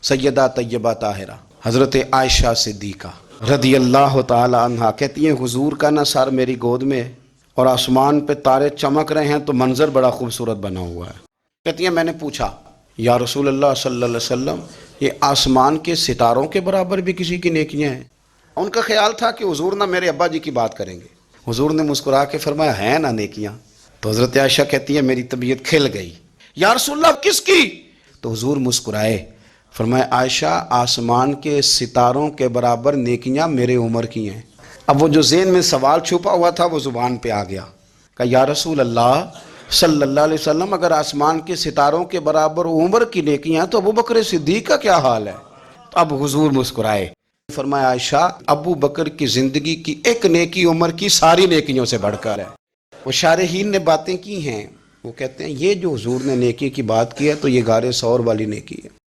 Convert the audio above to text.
सैयदा तैयबा ताहिरा हज़रत आयशा सिद्दीक़ा रदी अल्लाह ताला अन्हा कहती हैं हुजूर का ना सर मेरी गोद में है और आसमान पे तारे चमक रहे हैं तो मंजर बड़ा खूबसूरत बना हुआ है। कहती हैं मैंने पूछा या रसूल अल्लाह सल्लल्लाहु अलैहि वसल्लम ये आसमान के सितारों के बराबर भी किसी की नेकियां हैं? उनका ख्याल था कि हुजूर ना मेरे अब्बा जी की बात करेंगे। हुजूर ने मुस्कुरा के फरमाया है ना नेकियां? तो हज़रत आयशा कहती है मेरी तबीयत खिल गई। या रसूल अल्लाह किसकी? तो हुजूर मुस्कुराए, फरमाया आयशा आसमान के सितारों के बराबर नेकियां मेरे उम्र की हैं। अब वो जो ज़हन में सवाल छुपा हुआ था वो ज़ुबान पे आ गया। कहा या रसूल अल्लाह सल्लल्लाहु अलैहि वसल्लम अगर आसमान के सितारों के बराबर उम्र की नेकियां तो अबू बकर सिद्दीक़ का क्या हाल है? तो अब हुजूर मुस्कुराए, फरमाया आयशा अबू बकर की ज़िंदगी की एक नेकी उम्र की सारी नेकियों से बढ़कर है। वो शारहीन ने बातें की हैं, वो कहते हैं ये जो हुजूर ने नेकी की बात की है तो ये गारे सौर वाली नेकी है।